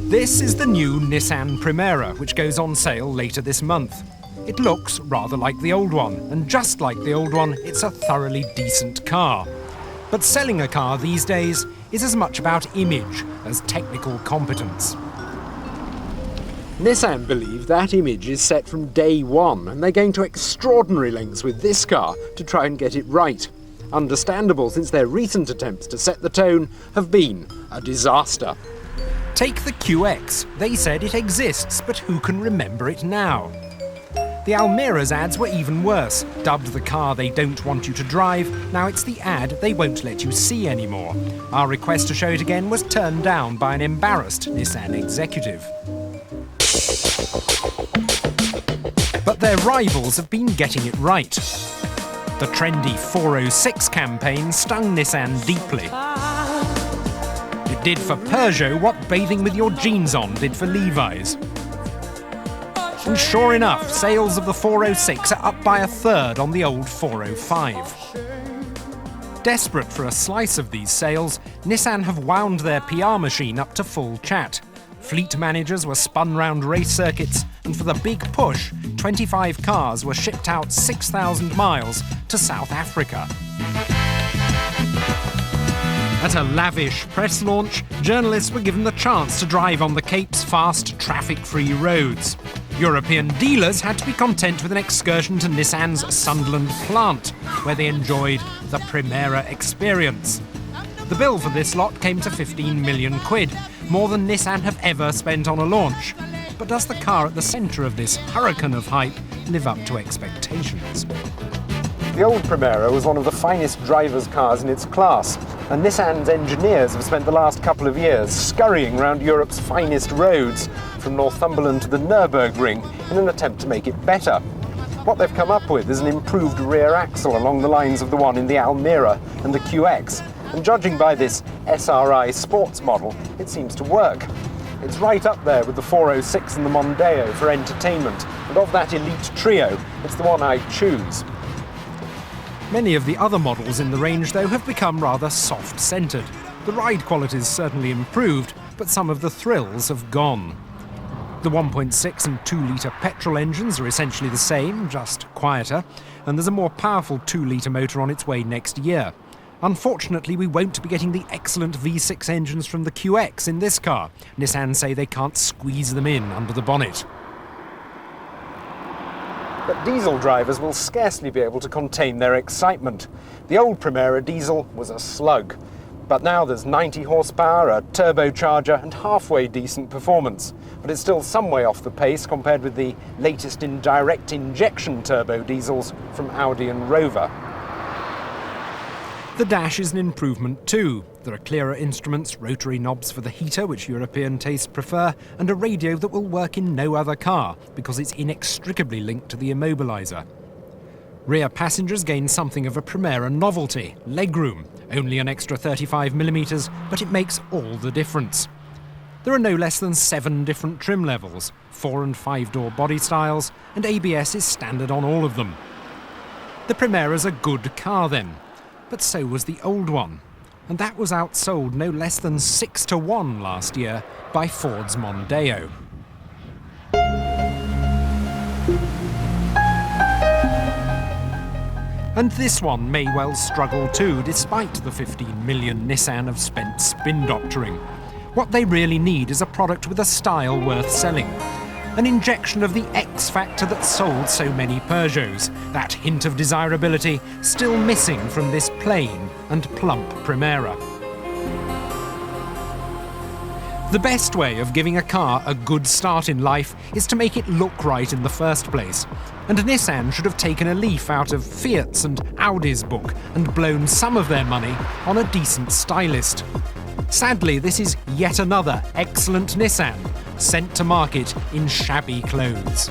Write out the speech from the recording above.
This is the new Nissan Primera, which goes on sale later this month. It looks rather like the old one, and just like the old one, it's a thoroughly decent car. But selling a car these days is as much about image as technical competence. Nissan believe that image is set from day one, and they're going to extraordinary lengths with this car to try and get it right. Understandable, since their recent attempts to set the tone have been a disaster. Take the QX. They said it exists, but who can remember it now? The Almera's ads were even worse. Dubbed the car they don't want you to drive, now it's the ad they won't let you see anymore. Our request to show it again was turned down by an embarrassed Nissan executive. But their rivals have been getting it right. The trendy 406 campaign stung Nissan deeply. It did for Peugeot what bathing with your jeans on did for Levi's. And sure enough, sales of the 406 are up by a third on the old 405. Desperate for a slice of these sales, Nissan have wound their PR machine up to full chat. Fleet managers were spun round race circuits, and for the big push, 25 cars were shipped out 6,000 miles to South Africa. At a lavish press launch, journalists were given the chance to drive on the Cape's fast, traffic-free roads. European dealers had to be content with an excursion to Nissan's Sunderland plant, where they enjoyed the Primera experience. The bill for this lot came to 15 million quid, more than Nissan have ever spent on a launch. But does the car at the centre of this hurricane of hype live up to expectations? The old Primera was one of the finest driver's cars in its class, and Nissan's engineers have spent the last couple of years scurrying around Europe's finest roads, from Northumberland to the Nürburgring, in an attempt to make it better. What they've come up with is an improved rear axle along the lines of the one in the Almera and the QX, and judging by this SRI sports model, it seems to work. It's right up there with the 406 and the Mondeo for entertainment, and of that elite trio, it's the one I'd choose. Many of the other models in the range, though, have become rather soft-centred. The ride quality's certainly improved, but some of the thrills have gone. The 1.6 and 2-litre petrol engines are essentially the same, just quieter, and there's a more powerful 2-litre motor on its way next year. Unfortunately, we won't be getting the excellent V6 engines from the QX in this car. Nissan say they can't squeeze them in under the bonnet. But diesel drivers will scarcely be able to contain their excitement. The old Primera diesel was a slug. But now there's 90 horsepower, a turbocharger and halfway decent performance. But it's still some way off the pace compared with the latest in direct injection turbo diesels from Audi and Rover. The dash is an improvement too. There are clearer instruments, rotary knobs for the heater, which European tastes prefer, and a radio that will work in no other car, because it's inextricably linked to the immobiliser. Rear passengers gain something of a Primera novelty, legroom, only an extra 35mm, but it makes all the difference. There are no less than 7 different trim levels, 4- and 5-door body styles, and ABS is standard on all of them. The Primera's a good car then. But so was the old one, and that was outsold no less than 6-1 last year by Ford's Mondeo. And this one may well struggle too, despite the 15 million Nissan have spent spin doctoring. What they really need is a product with a style worth selling. An injection of the X factor that sold so many Peugeots, that hint of desirability still missing from this plain and plump Primera. The best way of giving a car a good start in life is to make it look right in the first place. And Nissan should have taken a leaf out of Fiat's and Audi's book and blown some of their money on a decent stylist. Sadly, this is yet another excellent Nissan, sent to market in shabby clothes.